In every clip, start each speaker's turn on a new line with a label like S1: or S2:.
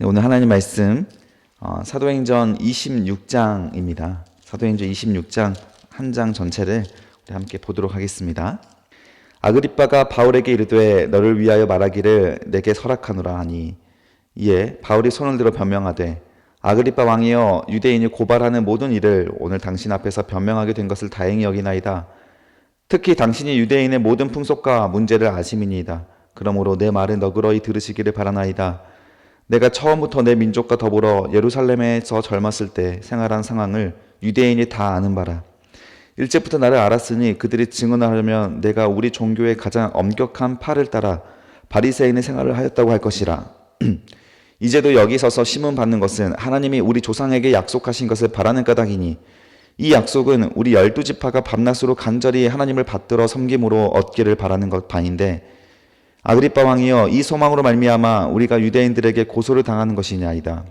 S1: 오늘 하나님 말씀 사도행전 26장입니다. 사도행전 26장 한 장 전체를 우리 함께 보도록 하겠습니다. 아그리빠가 바울에게 이르되 너를 위하여 말하기를 내게 설악하노라 하니 이에 바울이 손을 들어 변명하되 아그리빠 왕이여 유대인이 고발하는 모든 일을 오늘 당신 앞에서 변명하게 된 것을 다행히 여기나이다. 특히 당신이 유대인의 모든 풍속과 문제를 아심이니이다. 그러므로 내 말을 너그러이 들으시기를 바라나이다. 내가 처음부터 내 민족과 더불어 예루살렘에서 젊었을 때 생활한 상황을 유대인이 다 아는 바라. 일찍부터 나를 알았으니 그들이 증언하려면 내가 우리 종교의 가장 엄격한 팔을 따라 바리새인의 생활을 하였다고 할 것이라. 이제도 여기 서서 심문받는 것은 하나님이 우리 조상에게 약속하신 것을 바라는 까닭이니 이 약속은 우리 12지파가 밤낮으로 간절히 하나님을 받들어 섬김으로 얻기를 바라는 것 바인데 아그리빠 왕이여 이 소망으로 말미암아 우리가 유대인들에게 고소를 당하는 것이냐이다.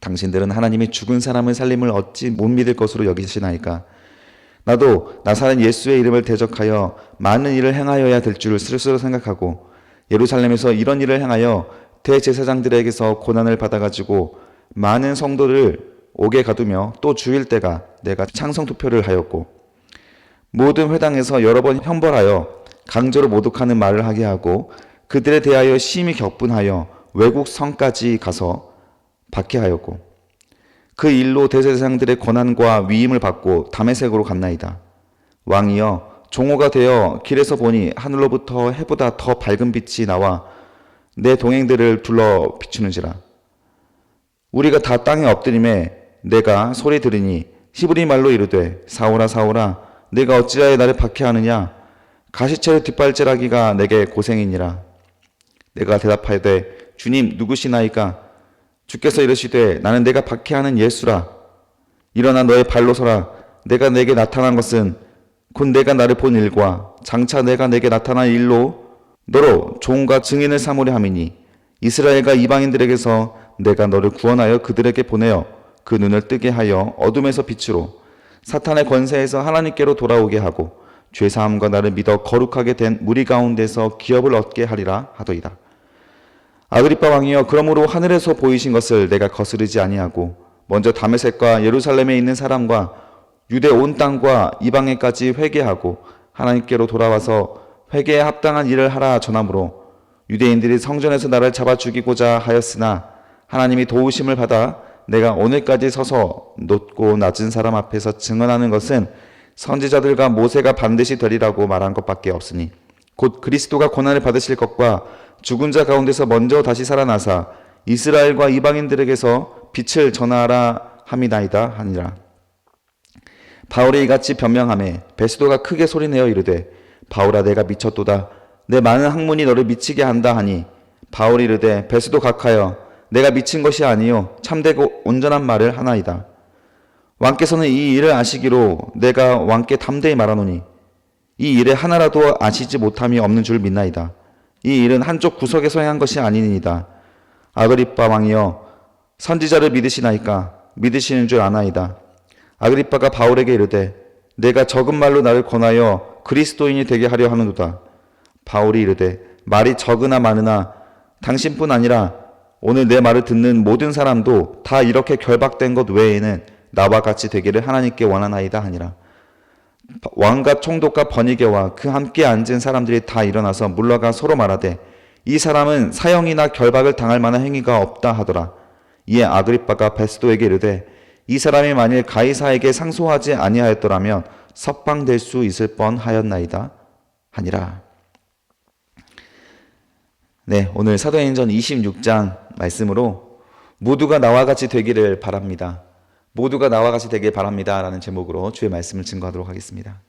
S1: 당신들은 하나님이 죽은 사람을 살림을 어찌 못 믿을 것으로 여기시나이까. 나도 나사렛 예수의 이름을 대적하여 많은 일을 행하여야 될 줄 스스로 생각하고 예루살렘에서 이런 일을 행하여 대제사장들에게서 고난을 받아가지고 많은 성도를 옥에 가두며 또 주일 때가 내가 창성 투표를 하였고 모든 회당에서 여러 번 형벌하여 강제로 모독하는 말을 하게 하고 그들에 대하여 심히 격분하여 외국 성까지 가서 박해하였고 그 일로 대제사장들의 권한과 위임을 받고 다메섹으로 갔나이다. 왕이여 종호가 되어 길에서 보니 하늘로부터 해보다 더 밝은 빛이 나와 내 동행들을 둘러 비추는지라. 우리가 다 땅에 엎드림에 내가 소리 들으니 히브리 말로 이르되 사울아 사울아 내가 어찌하여 나를 박해하느냐. 가시체를 뒷발질하기가 내게 고생이니라. 내가 대답하되 주님 누구시나이까. 주께서 이르시되 나는 내가 박해하는 예수라. 일어나 너의 발로 서라. 내가 내게 나타난 것은 곧 내가 나를 본 일과 장차 내가 내게 나타난 일로 너로 종과 증인을 삼으려 함이니 이스라엘과 이방인들에게서 내가 너를 구원하여 그들에게 보내어 그 눈을 뜨게 하여 어둠에서 빛으로 사탄의 권세에서 하나님께로 돌아오게 하고 죄사함과 나를 믿어 거룩하게 된 무리 가운데서 기업을 얻게 하리라 하더이다. 아그리빠 왕이여 그러므로 하늘에서 보이신 것을 내가 거스르지 아니하고 먼저 다메섹과 예루살렘에 있는 사람과 유대 온 땅과 이방에까지 회개하고 하나님께로 돌아와서 회개에 합당한 일을 하라 전함으로 유대인들이 성전에서 나를 잡아 죽이고자 하였으나 하나님이 도우심을 받아 내가 오늘까지 서서 높고 낮은 사람 앞에서 증언하는 것은 선지자들과 모세가 반드시 되리라고 말한 것밖에 없으니 곧 그리스도가 고난을 받으실 것과 죽은 자 가운데서 먼저 다시 살아나사 이스라엘과 이방인들에게서 빛을 전하라 함이나이다 하니라. 바울이 이같이 변명하매 베스도가 크게 소리내어 이르되 바울아 내가 미쳤도다. 내 많은 학문이 너를 미치게 한다 하니 바울이 이르되 베스도 각하여 내가 미친 것이 아니요 참되고 온전한 말을 하나이다. 왕께서는 이 일을 아시기로 내가 왕께 담대히 말하노니 이 일에 하나라도 아시지 못함이 없는 줄 믿나이다. 이 일은 한쪽 구석에서 행한 것이 아니니이다. 아그리빠 왕이여 선지자를 믿으시나이까. 믿으시는 줄 아나이다. 아그리빠가 바울에게 이르되 내가 적은 말로 나를 권하여 그리스도인이 되게 하려 하는도다. 바울이 이르되 말이 적으나 많으나 당신뿐 아니라 오늘 내 말을 듣는 모든 사람도 다 이렇게 결박된 것 외에는 나와 같이 되기를 하나님께 원하나이다 하니라. 왕과 총독과 버니게와 그 함께 앉은 사람들이 다 일어나서 물러가 서로 말하되 이 사람은 사형이나 결박을 당할 만한 행위가 없다 하더라. 이에 아그리빠가 베스도에게 이르되 이 사람이 만일 가이사에게 상소하지 아니하였더라면 석방될 수 있을 뻔하였나이다 하니라. 네, 오늘 사도행전 26장 말씀으로 모두가 나와 같이 되기를 바랍니다. 모두가 나와 같이 되길 바랍니다 라는 제목으로 주의 말씀을 증거하도록 하겠습니다.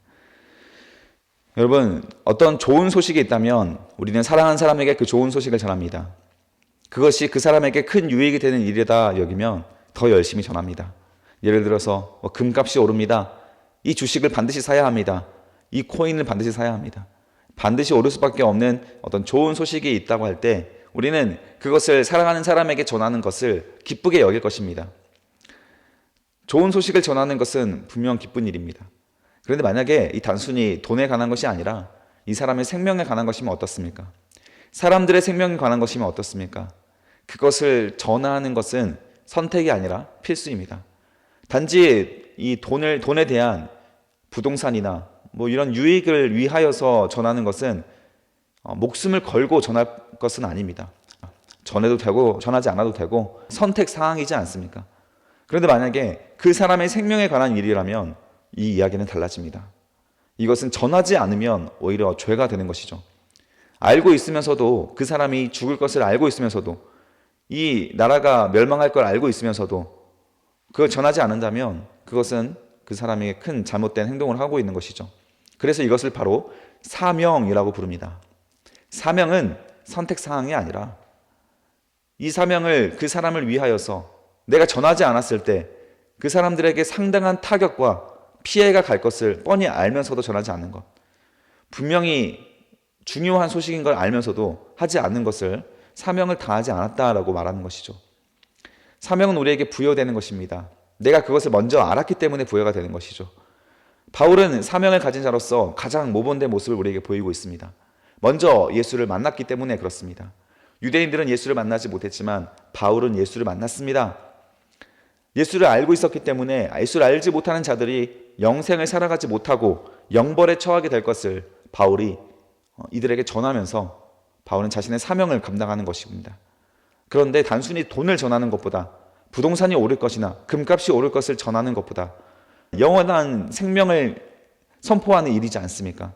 S1: 여러분, 어떤 좋은 소식이 있다면 우리는 사랑하는 사람에게 그 좋은 소식을 전합니다. 그것이 그 사람에게 큰 유익이 되는 일이다 여기면 더 열심히 전합니다. 예를 들어서 금값이 오릅니다. 이 주식을 반드시 사야 합니다. 이 코인을 반드시 사야 합니다. 반드시 오를 수밖에 없는 어떤 좋은 소식이 있다고 할 때 우리는 그것을 사랑하는 사람에게 전하는 것을 기쁘게 여길 것입니다. 좋은 소식을 전하는 것은 분명 기쁜 일입니다. 그런데 만약에 이 단순히 돈에 관한 것이 아니라 이 사람의 생명에 관한 것이면 어떻습니까? 사람들의 생명에 관한 것이면 어떻습니까? 그것을 전하는 것은 선택이 아니라 필수입니다. 단지 이 돈에 대한 부동산이나 뭐 이런 유익을 위하여서 전하는 것은 목숨을 걸고 전할 것은 아닙니다. 전해도 되고 전하지 않아도 되고 선택 사항이지 않습니까? 그런데 만약에 그 사람의 생명에 관한 일이라면 이 이야기는 달라집니다. 이것은 전하지 않으면 오히려 죄가 되는 것이죠. 알고 있으면서도, 그 사람이 죽을 것을 알고 있으면서도, 이 나라가 멸망할 걸 알고 있으면서도 그걸 전하지 않는다면 그것은 그 사람에게 큰 잘못된 행동을 하고 있는 것이죠. 그래서 이것을 바로 사명이라고 부릅니다. 사명은 선택사항이 아니라 이 사명을 그 사람을 위하여서 내가 전하지 않았을 때 그 사람들에게 상당한 타격과 피해가 갈 것을 뻔히 알면서도 전하지 않는 것, 분명히 중요한 소식인 걸 알면서도 하지 않는 것을 사명을 다하지 않았다라고 말하는 것이죠. 사명은 우리에게 부여되는 것입니다. 내가 그것을 먼저 알았기 때문에 부여가 되는 것이죠. 바울은 사명을 가진 자로서 가장 모범된 모습을 우리에게 보이고 있습니다. 먼저 예수를 만났기 때문에 그렇습니다. 유대인들은 예수를 만나지 못했지만 바울은 예수를 만났습니다. 예수를 알고 있었기 때문에 예수를 알지 못하는 자들이 영생을 살아가지 못하고 영벌에 처하게 될 것을 바울이 이들에게 전하면서 바울은 자신의 사명을 감당하는 것입니다. 그런데 단순히 돈을 전하는 것보다, 부동산이 오를 것이나 금값이 오를 것을 전하는 것보다 영원한 생명을 선포하는 일이지 않습니까?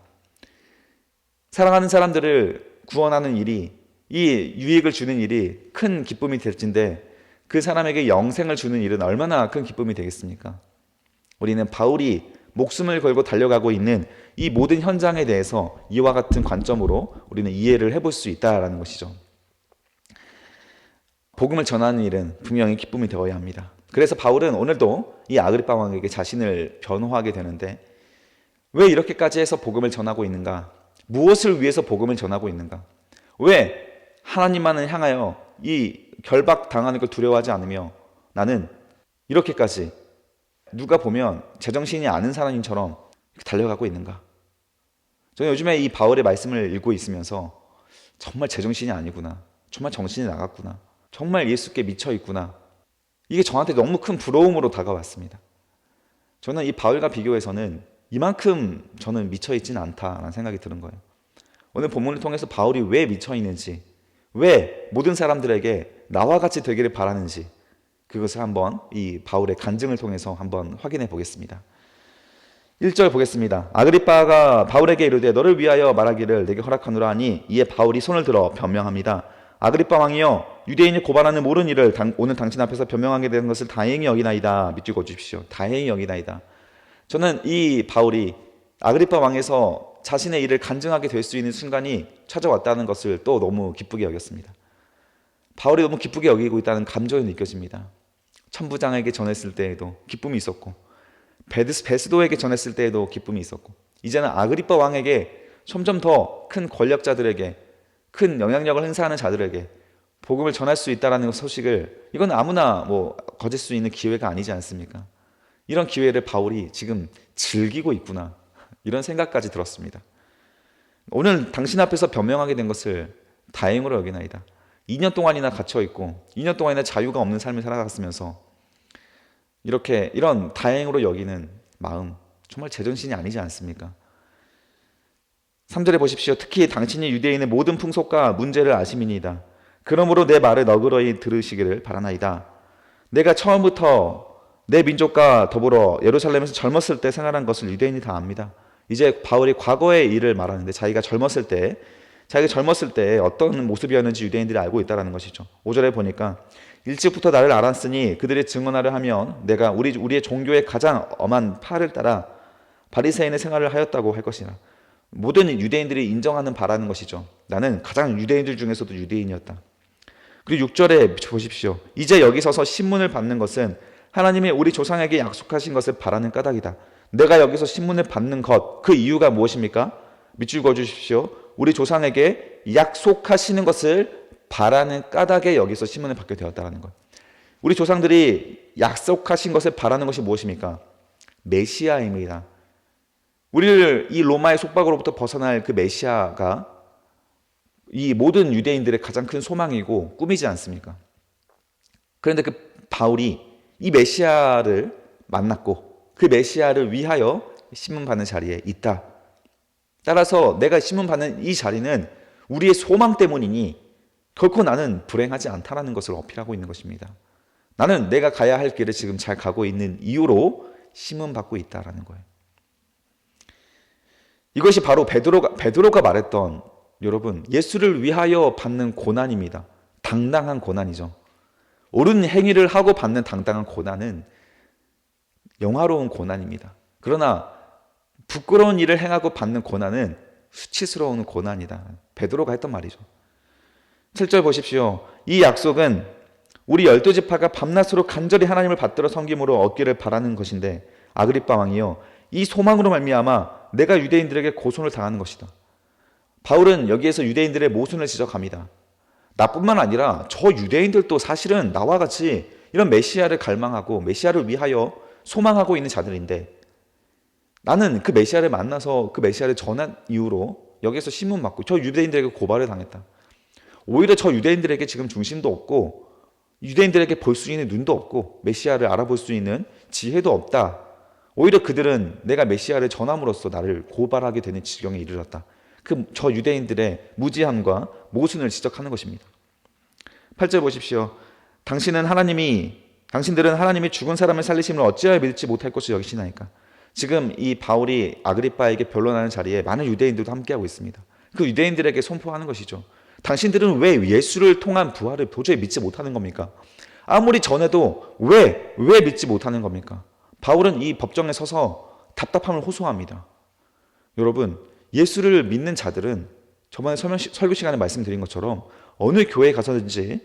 S1: 사랑하는 사람들을 구원하는 일이, 이 유익을 주는 일이 큰 기쁨이 될진데 그 사람에게 영생을 주는 일은 얼마나 큰 기쁨이 되겠습니까? 우리는 바울이 목숨을 걸고 달려가고 있는 이 모든 현장에 대해서 이와 같은 관점으로 우리는 이해를 해볼 수 있다는 것이죠. 복음을 전하는 일은 분명히 기쁨이 되어야 합니다. 그래서 바울은 오늘도 이 아그리파 왕에게 자신을 변호하게 되는데, 왜 이렇게까지 해서 복음을 전하고 있는가? 무엇을 위해서 복음을 전하고 있는가? 왜 하나님만을 향하여 이 결박당하는 걸 두려워하지 않으며 나는 이렇게까지 누가 보면 제정신이 아는 사람처럼 달려가고 있는가? 저는 요즘에 이 바울의 말씀을 읽고 있으면서 정말 제정신이 아니구나, 정말 정신이 나갔구나, 정말 예수께 미쳐 있구나, 이게 저한테 너무 큰 부러움으로 다가왔습니다. 저는 이 바울과 비교해서는 이만큼 저는 미쳐 있지는 않다라는 생각이 드는 거예요. 오늘 본문을 통해서 바울이 왜 미쳐 있는지, 왜 모든 사람들에게 나와 같이 되기를 바라는지, 그것을 한번 이 바울의 간증을 통해서 한번 확인해 보겠습니다. 1절 보겠습니다. 아그리빠가 바울에게 이르되 너를 위하여 말하기를 내게 허락하노라 하니 이에 바울이 손을 들어 변명합니다. 아그리빠 왕이여, 유대인이 고발하는 모든 일을 오늘 당신 앞에서 변명하게 된 것을 다행히 여기나이다. 믿고 주십시오. 다행히 여기나이다. 저는 이 바울이 아그리빠 왕에서 자신의 일을 간증하게 될 수 있는 순간이 찾아왔다는 것을 또 너무 기쁘게 여겼습니다. 바울이 너무 기쁘게 여기고 있다는 감정이 느껴집니다. 천부장에게 전했을 때에도 기쁨이 있었고, 베스도에게 전했을 때에도 기쁨이 있었고, 이제는 아그리빠 왕에게 점점 더 큰 권력자들에게, 큰 영향력을 행사하는 자들에게 복음을 전할 수 있다는 소식을, 이건 아무나 거질 수 있는 기회가 아니지 않습니까? 이런 기회를 바울이 지금 즐기고 있구나, 이런 생각까지 들었습니다. 오늘 당신 앞에서 변명하게 된 것을 다행으로 여기나이다. 2년 동안이나 갇혀있고 2년 동안이나 자유가 없는 삶을 살아갔으면서 이런 다행으로 여기는 마음, 정말 제정신이 아니지 않습니까? 3절에 보십시오. 특히 당신이 유대인의 모든 풍속과 문제를 아심이니이다. 그러므로 내 말을 너그러이 들으시기를 바라나이다. 내가 처음부터 내 민족과 더불어 예루살렘에서 젊었을 때 생활한 것을 유대인이 다 압니다. 이제 바울이 과거의 일을 말하는데, 자기가 젊었을 때 어떤 모습이었는지 유대인들이 알고 있다는 것이죠. 5절에 보니까 일찍부터 나를 알았으니 그들이 증언하려 하면 내가 우리의 종교의 가장 엄한 파를 따라 바리새인의 생활을 하였다고 할 것이라. 모든 유대인들이 인정하는 바라는 것이죠. 나는 가장 유대인들 중에서도 유대인이었다. 그리고 6절에 보십시오. 이제 여기 서서 신문을 받는 것은 하나님이 우리 조상에게 약속하신 것을 바라는 까닭이다. 내가 여기서 신문을 받는 것, 그 이유가 무엇입니까? 밑줄 그어주십시오. 우리 조상에게 약속하시는 것을 바라는 까닭에 여기서 신문을 받게 되었다는 것. 우리 조상들이 약속하신 것을 바라는 것이 무엇입니까? 메시아입니다. 우리를 이 로마의 속박으로부터 벗어날 그 메시아가 이 모든 유대인들의 가장 큰 소망이고 꿈이지 않습니까? 그런데 그 바울이 이 메시아를 만났고 그 메시아를 위하여 신문받는 자리에 있다. 따라서 내가 신문받는 이 자리는 우리의 소망 때문이니 결코 나는 불행하지 않다라는 것을 어필하고 있는 것입니다. 나는 내가 가야 할 길을 지금 잘 가고 있는 이유로 신문받고 있다라는 거예요. 이것이 바로 베드로가 말했던, 여러분, 예수를 위하여 받는 고난입니다. 당당한 고난이죠. 옳은 행위를 하고 받는 당당한 고난은 영화로운 고난입니다. 그러나 부끄러운 일을 행하고 받는 고난은 수치스러운 고난이다. 베드로가 했던 말이죠. 7절 보십시오. 이 약속은 우리 12지파가 밤낮으로 간절히 하나님을 받들어 섬김으로 얻기를 바라는 것인데, 아그리빠 왕이요, 이 소망으로 말미암아 내가 유대인들에게 고손을 당하는 것이다. 바울은 여기에서 유대인들의 모순을 지적합니다. 나뿐만 아니라 저 유대인들도 사실은 나와 같이 이런 메시아를 갈망하고 메시아를 위하여 소망하고 있는 자들인데, 나는 그 메시아를 만나서 그 메시아를 전한 이후로 여기에서 신문 맞고 저 유대인들에게 고발을 당했다. 오히려 저 유대인들에게 지금 중심도 없고 유대인들에게 볼 수 있는 눈도 없고 메시아를 알아볼 수 있는 지혜도 없다. 오히려 그들은 내가 메시아를 전함으로써 나를 고발하게 되는 지경에 이르렀다. 저 유대인들의 무지함과 모순을 지적하는 것입니다. 8절 보십시오. 당신들은 하나님이 죽은 사람을 살리심을 어찌하여 믿지 못할 것을 여기시나이까. 지금 이 바울이 아그리빠에게 변론하는 자리에 많은 유대인들도 함께하고 있습니다. 그 유대인들에게 선포하는 것이죠. 당신들은 왜 예수를 통한 부활을 도저히 믿지 못하는 겁니까? 아무리 전해도 왜 믿지 못하는 겁니까? 바울은 이 법정에 서서 답답함을 호소합니다. 여러분, 예수를 믿는 자들은 저번에 설교 시간에 말씀드린 것처럼 어느 교회에 가서든지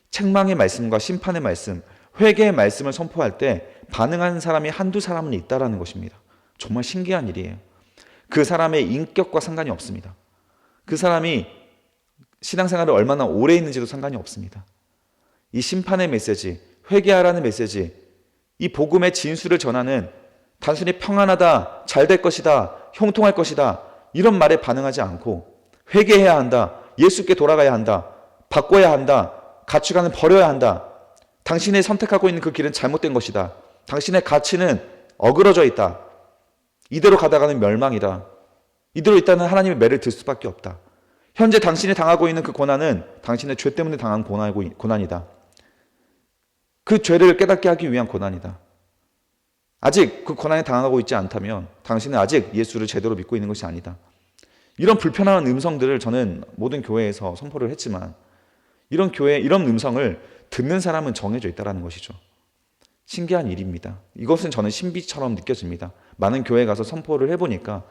S1: 책망의 말씀과 심판의 말씀, 회개의 말씀을 선포할 때 반응하는 사람이 한두 사람은 있다라는 것입니다. 정말 신기한 일이에요. 그 사람의 인격과 상관이 없습니다. 그 사람이 신앙생활을 얼마나 오래 했는지도 상관이 없습니다. 이 심판의 메시지, 회개하라는 메시지, 이 복음의 진수를 전하는 단순히 평안하다, 잘 될 것이다, 형통할 것이다 이런 말에 반응하지 않고 회개해야 한다, 예수께 돌아가야 한다, 바꿔야 한다, 가치관을 버려야 한다, 당신이 선택하고 있는 그 길은 잘못된 것이다, 당신의 가치는 어그러져 있다, 이대로 가다가는 멸망이다, 이대로 있다는 하나님의 매를 들 수밖에 없다, 현재 당신이 당하고 있는 그 고난은 당신의 죄 때문에 당한 고난이다, 그 죄를 깨닫게 하기 위한 고난이다, 아직 그 고난에 당하고 있지 않다면 당신은 아직 예수를 제대로 믿고 있는 것이 아니다. 이런 불편한 음성들을 저는 모든 교회에서 선포를 했지만 이런 음성을 듣는 사람은 정해져 있다는 것이죠. 신기한 일입니다. 이것은 저는 신비처럼 느껴집니다. 많은 교회에 가서 선포를 해보니까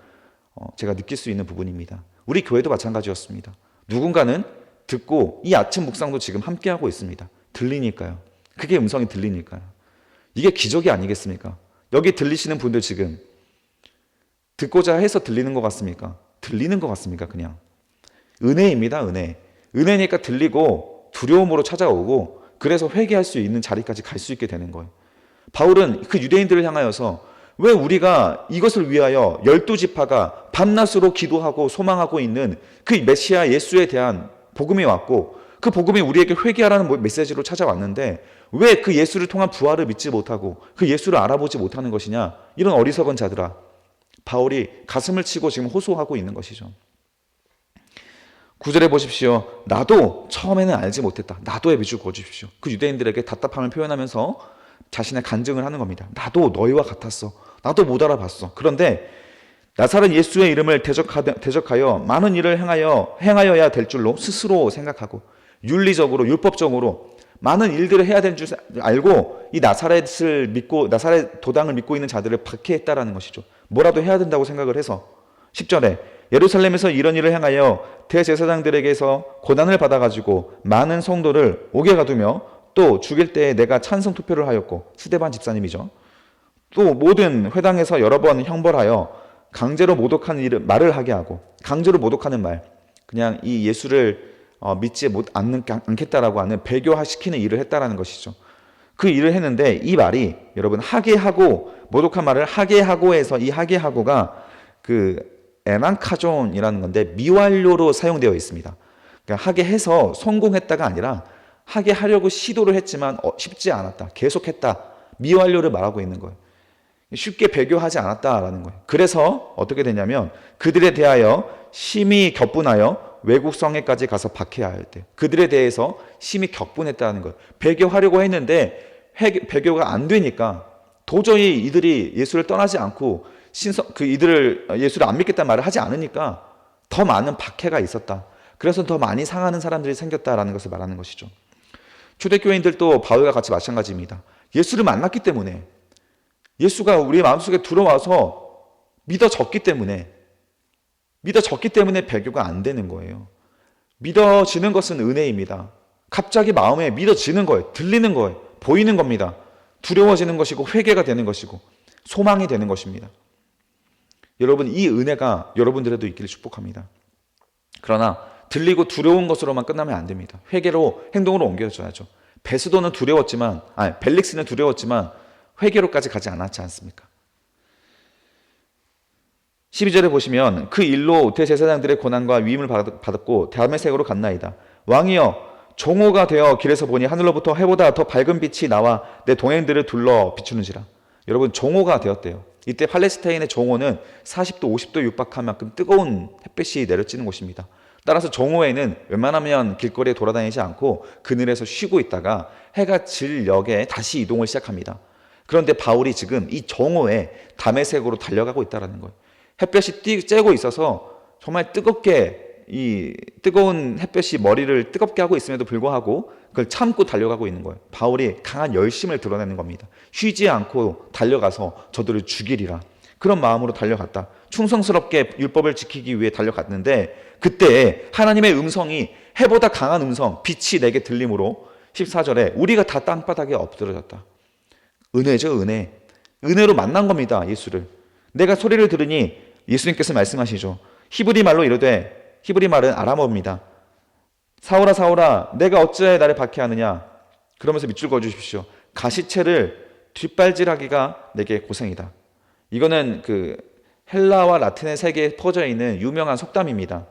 S1: 제가 느낄 수 있는 부분입니다. 우리 교회도 마찬가지였습니다. 누군가는 듣고 이 아침 묵상도 지금 함께하고 있습니다. 들리니까요. 그게 음성이 들리니까요. 이게 기적이 아니겠습니까? 여기 들리시는 분들 지금 듣고자 해서 들리는 것 같습니까? 들리는 것 같습니까? 그냥 은혜입니다. 은혜니까 들리고 두려움으로 찾아오고 그래서 회개할 수 있는 자리까지 갈 수 있게 되는 거예요. 바울은 그 유대인들을 향하여서 왜 우리가 이것을 위하여 12지파가 밤낮으로 기도하고 소망하고 있는 그 메시아 예수에 대한 복음이 왔고 그 복음이 우리에게 회개하라는 메시지로 찾아왔는데 왜 그 예수를 통한 부활을 믿지 못하고 그 예수를 알아보지 못하는 것이냐, 이런 어리석은 자들아, 바울이 가슴을 치고 지금 호소하고 있는 것이죠. 9절에 보십시오. 나도 처음에는 알지 못했다. 나도에 비추어 보십시오. 그 유대인들에게 답답함을 표현하면서 자신의 간증을 하는 겁니다. 나도 너희와 같았어. 나도 못 알아봤어. 그런데 나사렛 예수의 이름을 대적하여 많은 일을 행하여야 될 줄로 스스로 생각하고 윤리적으로 율법적으로 많은 일들을 해야 되는 줄 알고 이 나사렛을 믿고 나사렛 도당을 믿고 있는 자들을 박해했다라는 것이죠. 뭐라도 해야 된다고 생각을 해서 10절에 예루살렘에서 이런 일을 행하여 대제사장들에게서 고난을 받아가지고 많은 성도를 옥에 가두며 또 죽일 때에 내가 찬성 투표를 하였고, 스데반 집사님이죠. 또 모든 회당에서 여러 번 형벌하여 강제로 모독하는 말을 하게 하고, 강제로 모독하는 말, 그냥 이 예수를 믿지 않겠다라고 하는 배교화시키는 일을 했다라는 것이죠. 그 일을 했는데 이 말이 여러분 하게 하고, 모독한 말을 하게 하고 해서 이 하게 하고가 그 에난카존이라는 건데 미완료로 사용되어 있습니다. 그러니까 하게 해서 성공했다가 아니라 하게 하려고 시도를 했지만 쉽지 않았다. 계속했다. 미완료를 말하고 있는 거예요. 쉽게 배교하지 않았다라는 거예요. 그래서 어떻게 되냐면 그들에 대하여 심히 격분하여 외국 성에까지 가서 박해야 할 때 그들에 대해서 심히 격분했다는 거예요. 배교하려고 했는데 배교가 안 되니까 도저히 이들이 예수를 떠나지 않고 이들을 예수를 안 믿겠다는 말을 하지 않으니까 더 많은 박해가 있었다. 그래서 더 많이 상하는 사람들이 생겼다라는 것을 말하는 것이죠. 초대교인들도 바울과 같이 마찬가지입니다. 예수를 만났기 때문에 예수가 우리의 마음속에 들어와서 믿어졌기 때문에 배교가 안 되는 거예요. 믿어지는 것은 은혜입니다. 갑자기 마음에 믿어지는 거예요. 들리는 거예요. 보이는 겁니다. 두려워지는 것이고 회개가 되는 것이고 소망이 되는 것입니다. 여러분, 이 은혜가 여러분들에도 있기를 축복합니다. 그러나 들리고 두려운 것으로만 끝나면 안 됩니다. 회개로 행동으로 옮겨져야죠. 벨릭스는 두려웠지만 회개로까지 가지 않았지 않습니까? 12절에 보시면 그 일로 대제사장들의 고난과 위임을 받았고 다메섹으로 갔나이다. 왕이여, 종호가 되어 길에서 보니 하늘로부터 해보다 더 밝은 빛이 나와 내 동행들을 둘러 비추는지라. 여러분, 종호가 되었대요. 이때 팔레스타인의 종호는 40도 50도 육박한 만큼 뜨거운 햇빛이 내려지는 곳입니다. 따라서 종호에는 웬만하면 길거리에 돌아다니지 않고 그늘에서 쉬고 있다가 해가 질 역에 다시 이동을 시작합니다. 그런데 바울이 지금 이 종호에 다메섹으로 달려가고 있다는 거예요. 햇볕이 쬐고 있어서 정말 이 뜨거운 햇볕이 머리를 뜨겁게 하고 있음에도 불구하고 그걸 참고 달려가고 있는 거예요. 바울이 강한 열심을 드러내는 겁니다. 쉬지 않고 달려가서 저들을 죽이리라. 그런 마음으로 달려갔다. 충성스럽게 율법을 지키기 위해 달려갔는데 그때 하나님의 음성이 해보다 강한 음성, 빛이 내게 들림으로 14절에 우리가 다 땅바닥에 엎드러졌다. 은혜죠, 은혜. 은혜로 만난 겁니다, 예수를. 내가 소리를 들으니 예수님께서 말씀하시죠. 히브리 말로 이르되, 히브리 말은 아람어입니다. 사울아 사울아 내가 어찌하여 나를 박해하느냐. 그러면서 밑줄 그어주십시오. 가시체를 뒷발질하기가 내게 고생이다. 이거는 그 헬라와 라틴의 세계에 퍼져 있는 유명한 속담입니다.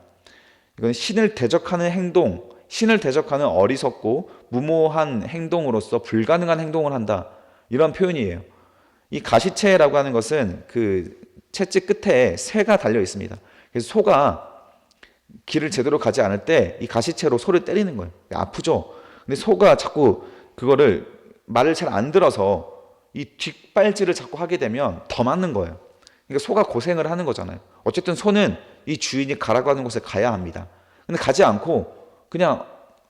S1: 이건 신을 대적하는 행동, 신을 대적하는 어리석고 무모한 행동으로서 불가능한 행동을 한다. 이런 표현이에요. 이 가시체라고 하는 것은 그 채찍 끝에 새가 달려 있습니다. 그래서 소가 길을 제대로 가지 않을 때 이 가시채로 소를 때리는 거예요. 아프죠? 근데 소가 자꾸 그거를 말을 잘 안 들어서 이 뒷발질을 자꾸 하게 되면 더 맞는 거예요. 그러니까 소가 고생을 하는 거잖아요. 어쨌든 소는 이 주인이 가라고 하는 곳에 가야 합니다. 근데 가지 않고 그냥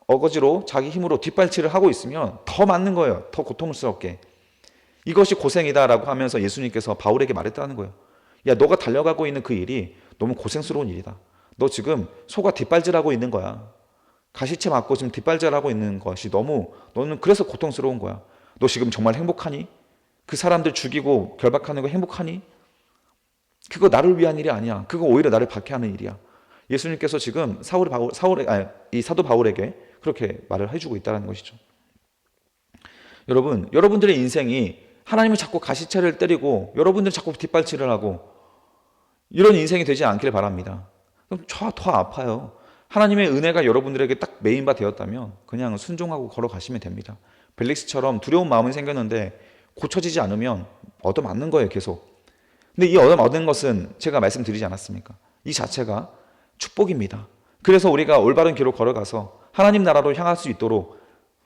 S1: 어거지로 자기 힘으로 뒷발질을 하고 있으면 더 맞는 거예요. 더 고통스럽게. 이것이 고생이다라고 하면서 예수님께서 바울에게 말했다는 거예요. 야, 너가 달려가고 있는 그 일이 너무 고생스러운 일이다. 너 지금 소가 뒷발질하고 있는 거야. 가시채 맞고 지금 뒷발질하고 있는 것이 너는 그래서 고통스러운 거야. 너 지금 정말 행복하니? 그 사람들 죽이고 결박하는 거 행복하니? 그거 나를 위한 일이 아니야. 그거 오히려 나를 박해하는 일이야. 예수님께서 지금 이 사도 바울에게 그렇게 말을 해주고 있다는 것이죠. 여러분들의 인생이 하나님을 자꾸 가시채를 때리고 여러분들은 자꾸 뒷발질을 하고 이런 인생이 되지 않기를 바랍니다. 그럼 더 아파요. 하나님의 은혜가 여러분들에게 딱 메인바 되었다면 그냥 순종하고 걸어가시면 됩니다. 벨릭스처럼 두려운 마음이 생겼는데 고쳐지지 않으면 얻어맞는 거예요, 계속. 근데 이 얻어맞는 것은 제가 말씀드리지 않았습니까? 이 자체가 축복입니다. 그래서 우리가 올바른 길로 걸어가서 하나님 나라로 향할 수 있도록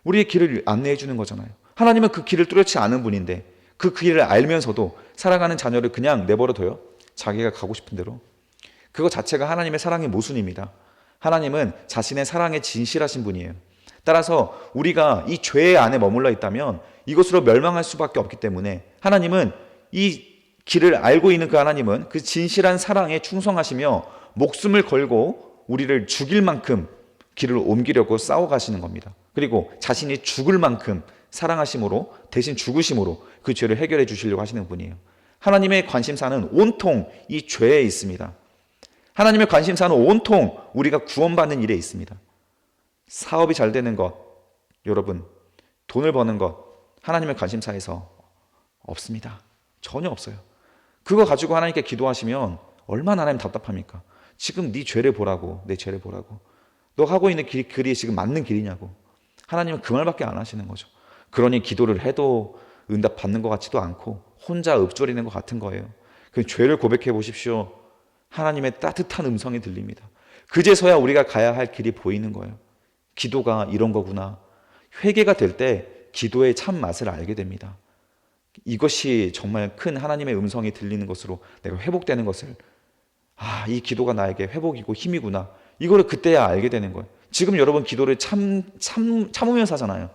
S1: 우리의 길을 안내해 주는 거잖아요. 하나님은 그 길을 뚜렷이 아는 분인데 그 길을 알면서도 사랑하는 자녀를 그냥 내버려둬요? 자기가 가고 싶은 대로. 그거 자체가 하나님의 사랑의 모순입니다. 하나님은 자신의 사랑에 진실하신 분이에요. 따라서 우리가 이 죄 안에 머물러 있다면 이것으로 멸망할 수밖에 없기 때문에 하나님은 이 길을 알고 있는 그 하나님은 그 진실한 사랑에 충성하시며 목숨을 걸고 우리를 죽일 만큼 길을 옮기려고 싸워가시는 겁니다. 그리고 자신이 죽을 만큼 사랑하심으로 대신 죽으심으로 그 죄를 해결해 주시려고 하시는 분이에요. 하나님의 관심사는 온통 이 죄에 있습니다. 하나님의 관심사는 온통 우리가 구원받는 일에 있습니다. 사업이 잘 되는 것, 여러분, 돈을 버는 것, 하나님의 관심사에서 없습니다. 전혀 없어요. 그거 가지고 하나님께 기도하시면 얼마나 하나님 답답합니까? 지금 네 죄를 보라고, 내 죄를 보라고. 너 하고 있는 길이 지금 맞는 길이냐고. 하나님은 그 말밖에 안 하시는 거죠. 그러니 기도를 해도 응답 받는 것 같지도 않고 혼자 읊조리는 것 같은 거예요. 그 죄를 고백해 보십시오. 하나님의 따뜻한 음성이 들립니다. 그제서야 우리가 가야 할 길이 보이는 거예요. 기도가 이런 거구나. 회개가 될 때 기도의 참 맛을 알게 됩니다. 이것이 정말 큰 하나님의 음성이 들리는 것으로 내가 회복되는 것을, 이 기도가 나에게 회복이고 힘이구나. 이거를 그때야 알게 되는 거예요. 지금 여러분 기도를 참으면서 하잖아요.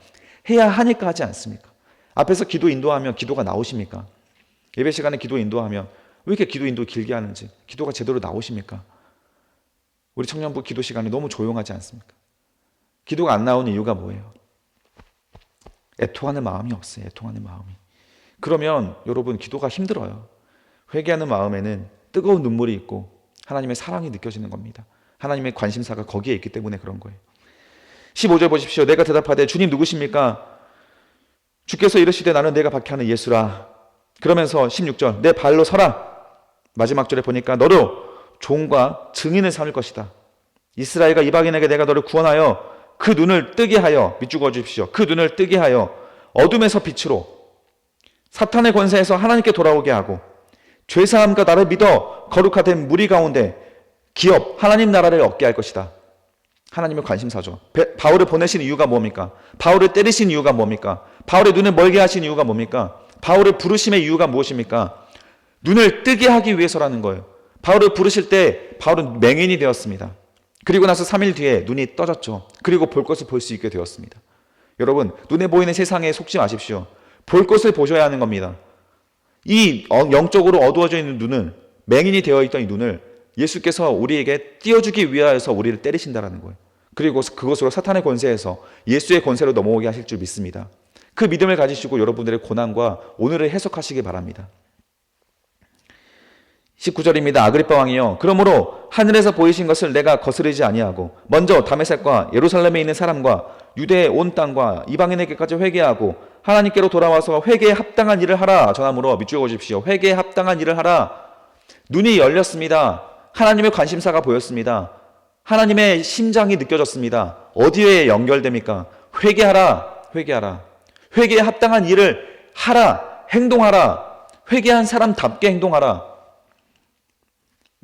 S1: 해야 하니까 하지 않습니까? 앞에서 기도 인도하면 기도가 나오십니까? 예배 시간에 기도 인도하면 왜 이렇게 기도 인도 길게 하는지, 기도가 제대로 나오십니까? 우리 청년부 기도 시간이 너무 조용하지 않습니까? 기도가 안 나오는 이유가 뭐예요? 애통하는 마음이 없어요. 애통하는 마음이. 그러면 여러분 기도가 힘들어요. 회개하는 마음에는 뜨거운 눈물이 있고 하나님의 사랑이 느껴지는 겁니다. 하나님의 관심사가 거기에 있기 때문에 그런 거예요. 15절 보십시오. 내가 대답하되 주님 누구십니까? 주께서 이르시되 나는 내가 박해하는 예수라. 그러면서 16절 내 발로 서라. 마지막 절에 보니까 너로 종과 증인을 삼을 것이다. 이스라엘과 이방인에게 내가 너를 구원하여 그 눈을 뜨게 하여, 밑줄 주십시오. 그 눈을 뜨게 하여 어둠에서 빛으로, 사탄의 권세에서 하나님께 돌아오게 하고, 죄사함과 나를 믿어 거룩화된 무리 가운데 기업 하나님 나라를 얻게 할 것이다. 하나님의 관심사죠. 바울을 보내신 이유가 뭡니까? 바울을 때리신 이유가 뭡니까? 바울의 눈을 멀게 하신 이유가 뭡니까? 바울을 부르심의 이유가 무엇입니까? 눈을 뜨게 하기 위해서라는 거예요. 바울을 부르실 때 바울은 맹인이 되었습니다. 그리고 나서 3일 뒤에 눈이 떠졌죠. 그리고 볼 것을 볼 수 있게 되었습니다. 여러분, 눈에 보이는 세상에 속지 마십시오. 볼 것을 보셔야 하는 겁니다. 이 영적으로 어두워져 있는 눈을, 맹인이 되어 있던 이 눈을 예수께서 우리에게 띄워주기 위하여서 우리를 때리신다라는 거예요. 그리고 그것으로 사탄의 권세에서 예수의 권세로 넘어오게 하실 줄 믿습니다. 그 믿음을 가지시고 여러분들의 고난과 오늘을 해석하시기 바랍니다. 19절입니다. 아그리빠 왕이여, 그러므로 하늘에서 보이신 것을 내가 거스르지 아니하고 먼저 다메섹과 예루살렘에 있는 사람과 유대의 온 땅과 이방인에게까지 회개하고 하나님께로 돌아와서 회개에 합당한 일을 하라 전함으로, 밑줄 그어주십시오. 회개에 합당한 일을 하라. 눈이 열렸습니다. 하나님의 관심사가 보였습니다. 하나님의 심장이 느껴졌습니다. 어디에 연결됩니까? 회개하라. 회개하라. 회개에 합당한 일을 하라. 행동하라. 회개한 사람답게 행동하라.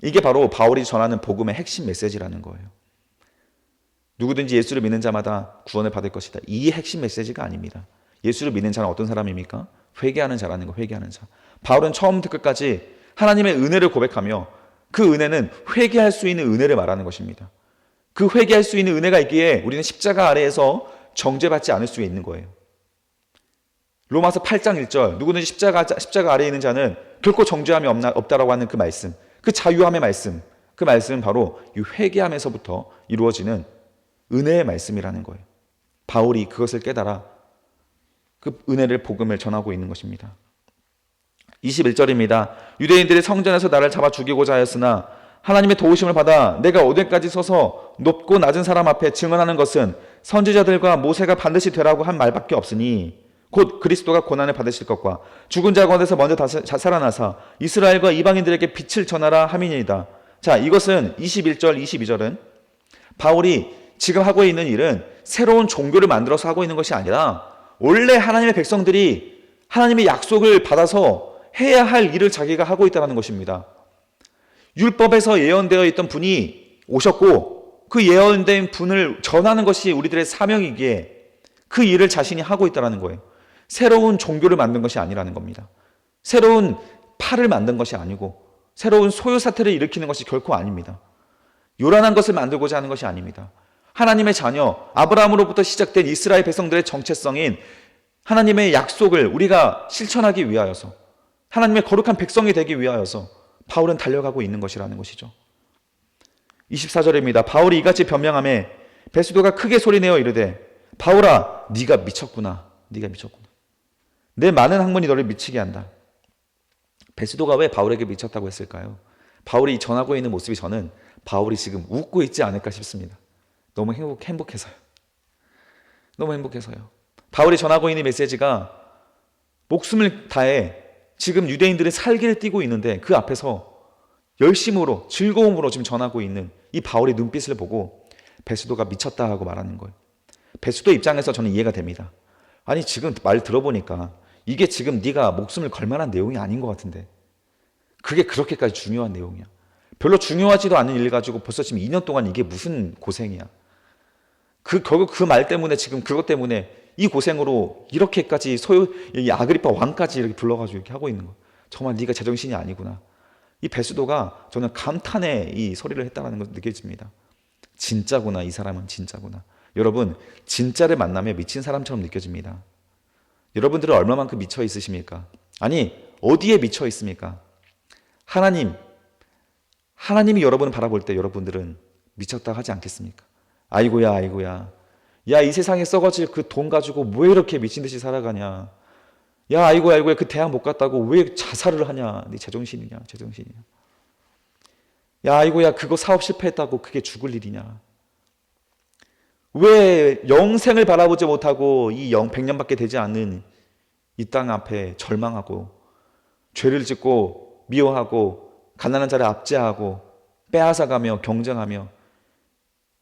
S1: 이게 바로 바울이 전하는 복음의 핵심 메시지라는 거예요. 누구든지 예수를 믿는 자마다 구원을 받을 것이다. 이 핵심 메시지가 아닙니다. 예수를 믿는 자는 어떤 사람입니까? 회개하는 자라는 거, 회개하는 자. 바울은 처음부터 끝까지 하나님의 은혜를 고백하며 그 은혜는 회개할 수 있는 은혜를 말하는 것입니다. 그 회개할 수 있는 은혜가 있기에 우리는 십자가 아래에서 정죄받지 않을 수 있는 거예요. 로마서 8장 1절, 누구든지 십자가 아래에 있는 자는 결코 정죄함이 없다라고 하는 그 말씀, 그 자유함의 말씀, 그 말씀은 바로 이 회개함에서부터 이루어지는 은혜의 말씀이라는 거예요. 바울이 그것을 깨달아 그 은혜를, 복음을 전하고 있는 것입니다. 21절입니다. 유대인들이 성전에서 나를 잡아 죽이고자 하였으나 하나님의 도우심을 받아 내가 오늘까지 서서 높고 낮은 사람 앞에 증언하는 것은 선지자들과 모세가 반드시 되라고 한 말밖에 없으니 곧 그리스도가 고난을 받으실 것과 죽은 자 가운데서 먼저 살아나사 이스라엘과 이방인들에게 빛을 전하라 함이니이다. 자, 이것은 21절, 22절은 바울이 지금 하고 있는 일은 새로운 종교를 만들어서 하고 있는 것이 아니라 원래 하나님의 백성들이 하나님의 약속을 받아서 해야 할 일을 자기가 하고 있다는 것입니다. 율법에서 예언되어 있던 분이 오셨고 그 예언된 분을 전하는 것이 우리들의 사명이기에 그 일을 자신이 하고 있다는 거예요. 새로운 종교를 만든 것이 아니라는 겁니다. 새로운 팔을 만든 것이 아니고 새로운 소요 사태를 일으키는 것이 결코 아닙니다. 요란한 것을 만들고자 하는 것이 아닙니다. 하나님의 자녀 아브라함으로부터 시작된 이스라엘 백성들의 정체성인 하나님의 약속을 우리가 실천하기 위하여서, 하나님의 거룩한 백성이 되기 위하여서 바울은 달려가고 있는 것이라는 것이죠. 24절입니다. 바울이 이같이 변명하며 베스도가 크게 소리내어 이르되 바울아 네가 미쳤구나. 네가 미쳤구나. 내 많은 학문이 너를 미치게 한다. 베스도가 왜 바울에게 미쳤다고 했을까요? 바울이 전하고 있는 모습이, 저는 바울이 지금 웃고 있지 않을까 싶습니다. 너무 행복해서요. 너무 행복해서요. 바울이 전하고 있는 메시지가 목숨을 다해 지금 유대인들의 살기를 띠고 있는데 그 앞에서 열심으로 즐거움으로 지금 전하고 있는 이 바울의 눈빛을 보고 베스도가 미쳤다 하고 말하는 거예요. 베스도 입장에서 저는 이해가 됩니다. 아니 지금 말 들어보니까 이게 지금 네가 목숨을 걸 만한 내용이 아닌 것 같은데 그게 그렇게까지 중요한 내용이야. 별로 중요하지도 않은 일 가지고 벌써 지금 2년 동안 이게 무슨 고생이야. 결국 그 말 때문에 지금 그것 때문에 이 고생으로 이렇게까지 이 아그리파 왕까지 이렇게 불러가지고 이렇게 하고 있는 거야. 정말 네가 제정신이 아니구나. 이 베스도가 저는 감탄의 이 소리를 했다는 것을 느껴집니다. 진짜구나. 이 사람은 진짜구나. 여러분 진짜를 만나면 미친 사람처럼 느껴집니다. 여러분들은 얼마만큼 미쳐 있으십니까? 아니 어디에 미쳐 있습니까? 하나님이 여러분을 바라볼 때 여러분들은 미쳤다 하지 않겠습니까? 아이고야 아이고야 야 이 세상에 썩어질 그 돈 가지고 왜 이렇게 미친 듯이 살아가냐. 야 아이고야 아이고야 그 대학 못 갔다고 왜 자살을 하냐. 네 제정신이냐. 야 아이고야 그거 사업 실패했다고 그게 죽을 일이냐. 왜 영생을 바라보지 못하고 이 100년밖에 되지 않는 이 땅 앞에 절망하고 죄를 짓고 미워하고 가난한 자를 압제하고 빼앗아가며 경쟁하며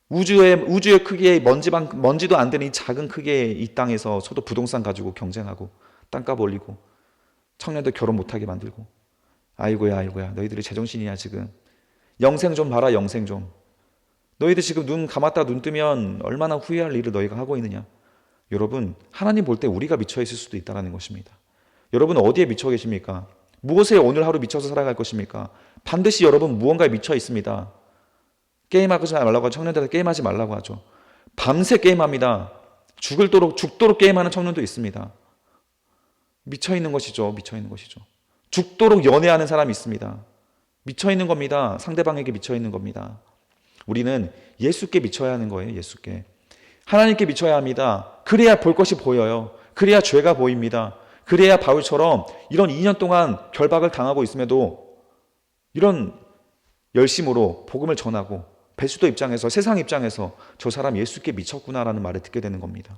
S1: 우주의 크기의 먼지도 안 되는 이 작은 크기의 이 땅에서 서도 부동산 가지고 경쟁하고 땅값 올리고 청년들 결혼 못하게 만들고 아이고야 너희들이 제정신이야. 지금 영생 좀 봐라. 영생 좀. 너희들 지금 눈 감았다 눈 뜨면 얼마나 후회할 일을 너희가 하고 있느냐. 여러분 하나님 볼 때 우리가 미쳐 있을 수도 있다는 것입니다. 여러분 어디에 미쳐 계십니까? 무엇에 오늘 하루 미쳐서 살아갈 것입니까? 반드시 여러분 무언가에 미쳐 있습니다. 게임하지 말라고 하죠. 청년들한테 게임하지 말라고 하죠. 밤새 게임합니다. 죽도록 게임하는 청년도 있습니다. 미쳐 있는 것이죠. 죽도록 연애하는 사람이 있습니다. 미쳐 있는 겁니다. 상대방에게 미쳐 있는 겁니다. 우리는 예수께 미쳐야 하는 거예요. 예수께. 하나님께 미쳐야 합니다. 그래야 볼 것이 보여요. 그래야 죄가 보입니다. 그래야 바울처럼 이런 2년 동안 결박을 당하고 있음에도 이런 열심으로 복음을 전하고 베스도 입장에서 세상 입장에서 저 사람 예수께 미쳤구나라는 말을 듣게 되는 겁니다.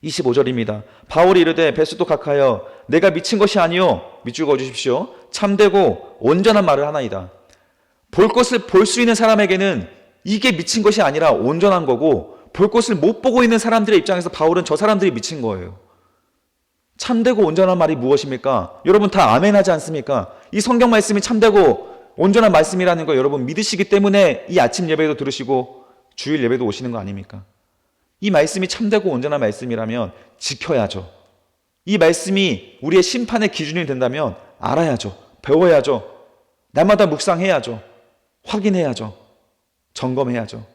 S1: 25절입니다. 바울이 이르되 베스도 각하여 내가 미친 것이 아니요 밑줄 주십시오. 참되고 온전한 말을 하나이다. 볼 것을 볼 수 있는 사람에게는 이게 미친 것이 아니라 온전한 거고 볼 것을 못 보고 있는 사람들의 입장에서 바울은 저 사람들이 미친 거예요. 참되고 온전한 말이 무엇입니까? 여러분 다 아멘 하지 않습니까? 이 성경 말씀이 참되고 온전한 말씀이라는 거 여러분 믿으시기 때문에 이 아침 예배도 들으시고 주일 예배도 오시는 거 아닙니까? 이 말씀이 참되고 온전한 말씀이라면 지켜야죠. 이 말씀이 우리의 심판의 기준이 된다면 알아야죠. 배워야죠. 날마다 묵상해야죠. 확인해야죠. 점검해야죠.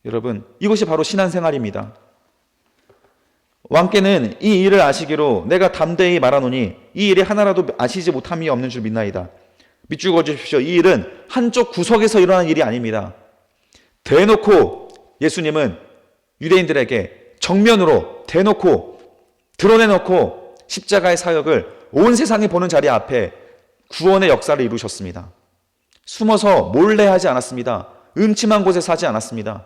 S1: 여러분 이것이 바로 신앙생활입니다. 왕께는 이 일을 아시기로 내가 담대히 말하노니 이 일이 하나라도 아시지 못함이 없는 줄 믿나이다. 밑줄 그어주십시오. 이 일은 한쪽 구석에서 일어난 일이 아닙니다. 대놓고 예수님은 유대인들에게 정면으로 대놓고 드러내놓고 십자가의 사역을 온 세상이 보는 자리 앞에 구원의 역사를 이루셨습니다. 숨어서 몰래 하지 않았습니다. 음침한 곳에 사지 않았습니다.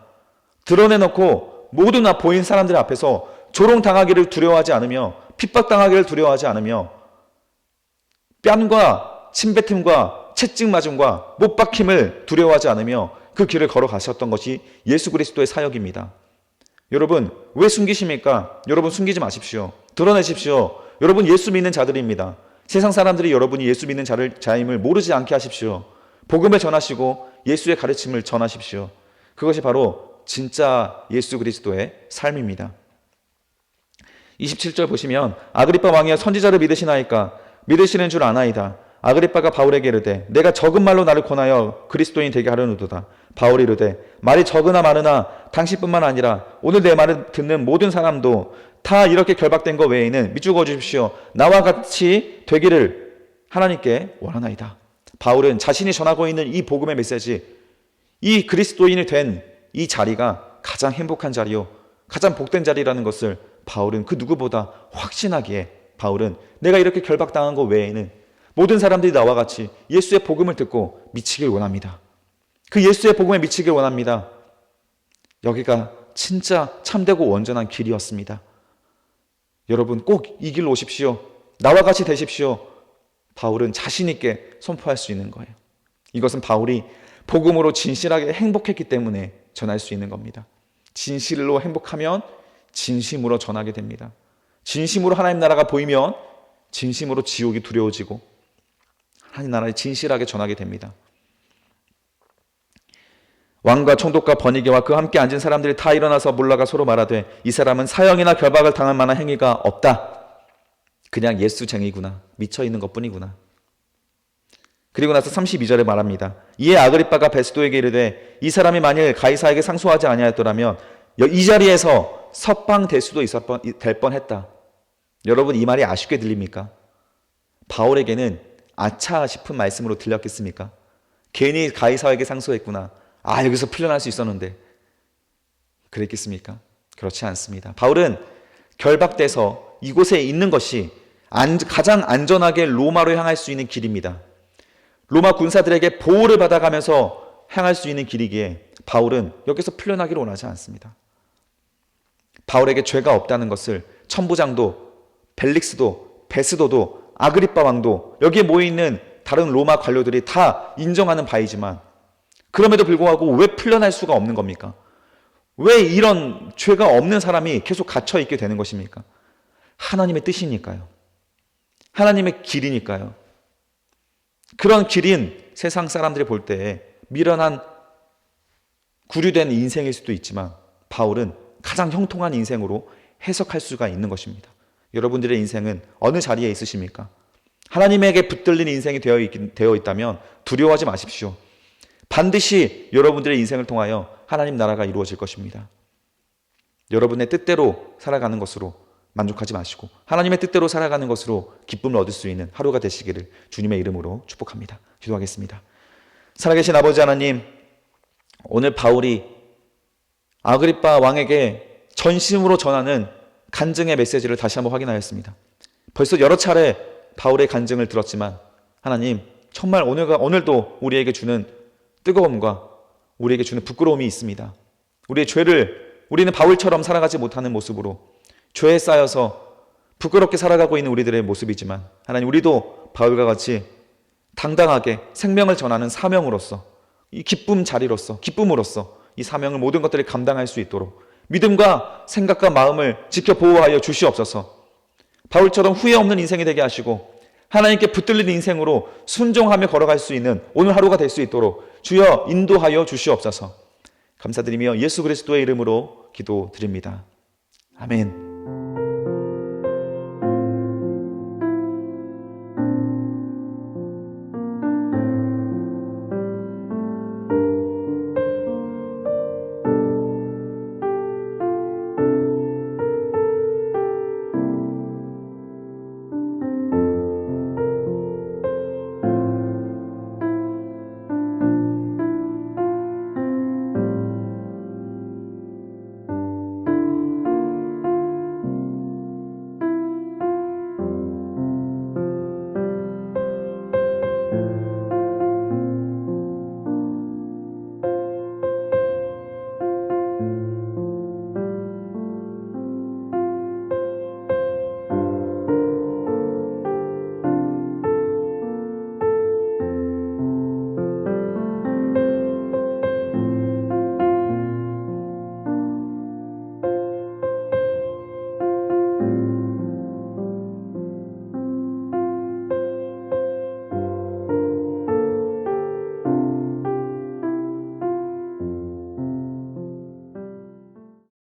S1: 드러내놓고 모든 보인 사람들 앞에서 조롱당하기를 두려워하지 않으며 핍박당하기를 두려워하지 않으며 뺨과 침뱉음과 채찍맞음과 못박힘을 두려워하지 않으며 그 길을 걸어가셨던 것이 예수 그리스도의 사역입니다. 여러분 왜 숨기십니까? 여러분 숨기지 마십시오. 드러내십시오. 여러분 예수 믿는 자들입니다. 세상 사람들이 여러분이 예수 믿는 자임을 모르지 않게 하십시오. 복음을 전하시고 예수의 가르침을 전하십시오. 그것이 바로 진짜 예수 그리스도의 삶입니다. 27절 보시면 아그리빠 왕이여 선지자를 믿으시나이까? 믿으시는 줄 아나이다. 아그리빠가 바울에게 이르되 내가 적은 말로 나를 권하여 그리스도인 되게 하려누도다. 바울이 이르되 말이 적으나 많으나 당신뿐만 아니라 오늘 내 말을 듣는 모든 사람도 다 이렇게 결박된 것 외에는 밑줄 그어주십시오. 나와 같이 되기를 하나님께 원하나이다. 바울은 자신이 전하고 있는 이 복음의 메시지, 이 그리스도인이 된 이 자리가 가장 행복한 자리요 가장 복된 자리라는 것을 바울은 그 누구보다 확신하기에 바울은 내가 이렇게 결박당한 것 외에는 모든 사람들이 나와 같이 예수의 복음을 듣고 미치길 원합니다. 그 예수의 복음에 미치길 원합니다. 여기가 진짜 참되고 온전한 길이었습니다. 여러분 꼭 이 길로 오십시오. 나와 같이 되십시오. 바울은 자신 있게 선포할 수 있는 거예요. 이것은 바울이 복음으로 진실하게 행복했기 때문에 전할 수 있는 겁니다. 진실로 행복하면 진심으로 전하게 됩니다. 진심으로 하나님 나라가 보이면 진심으로 지옥이 두려워지고 하나님 나라를 진실하게 전하게 됩니다. 왕과 총독과 번이게와 그 함께 앉은 사람들이 다 일어나서 물러가 서로 말하되 이 사람은 사형이나 결박을 당할 만한 행위가 없다. 그냥 예수쟁이구나. 미쳐있는 것뿐이구나. 그리고 나서 32절에 말합니다. 이에 아그리빠가 베스도에게 이르되 이 사람이 만일 가이사에게 상소하지 아니하였더라면 이 자리에서 석방될 수도 될 뻔했다. 여러분, 이 말이 아쉽게 들립니까? 바울에게는 아차 싶은 말씀으로 들렸겠습니까? 괜히 가이사에게 상소했구나. 여기서 풀려날 수 있었는데. 그랬겠습니까? 그렇지 않습니다. 바울은 결박돼서 이곳에 있는 것이 가장 안전하게 로마로 향할 수 있는 길입니다. 로마 군사들에게 보호를 받아가면서 향할 수 있는 길이기에 바울은 여기서 풀려나기를 원하지 않습니다. 바울에게 죄가 없다는 것을 천부장도, 벨릭스도, 베스도도, 아그리빠 왕도, 여기에 모여있는 다른 로마 관료들이 다 인정하는 바이지만 그럼에도 불구하고 왜 풀려날 수가 없는 겁니까? 왜 이런 죄가 없는 사람이 계속 갇혀있게 되는 것입니까? 하나님의 뜻이니까요. 하나님의 길이니까요. 그런 길인 세상 사람들이 볼 때에 미련한 구류된 인생일 수도 있지만 바울은 가장 형통한 인생으로 해석할 수가 있는 것입니다. 여러분들의 인생은 어느 자리에 있으십니까? 하나님에게 붙들린 인생이 되어 있다면 두려워하지 마십시오. 반드시 여러분들의 인생을 통하여 하나님 나라가 이루어질 것입니다. 여러분의 뜻대로 살아가는 것으로 만족하지 마시고 하나님의 뜻대로 살아가는 것으로 기쁨을 얻을 수 있는 하루가 되시기를 주님의 이름으로 축복합니다. 기도하겠습니다. 살아계신 아버지 하나님, 오늘 바울이 아그리빠 왕에게 전심으로 전하는 간증의 메시지를 다시 한번 확인하였습니다. 벌써 여러 차례 바울의 간증을 들었지만 하나님, 정말 오늘도 우리에게 주는 뜨거움과 우리에게 주는 부끄러움이 있습니다. 우리의 죄를 우리는 바울처럼 살아가지 못하는 모습으로 죄에 쌓여서 부끄럽게 살아가고 있는 우리들의 모습이지만 하나님, 우리도 바울과 같이 당당하게 생명을 전하는 사명으로서 이 기쁨으로써 이 사명을 모든 것들을 감당할 수 있도록 믿음과 생각과 마음을 지켜 보호하여 주시옵소서. 바울처럼 후회 없는 인생이 되게 하시고 하나님께 붙들린 인생으로 순종하며 걸어갈 수 있는 오늘 하루가 될 수 있도록 주여 인도하여 주시옵소서. 감사드리며 예수 그리스도의 이름으로 기도드립니다. 아멘.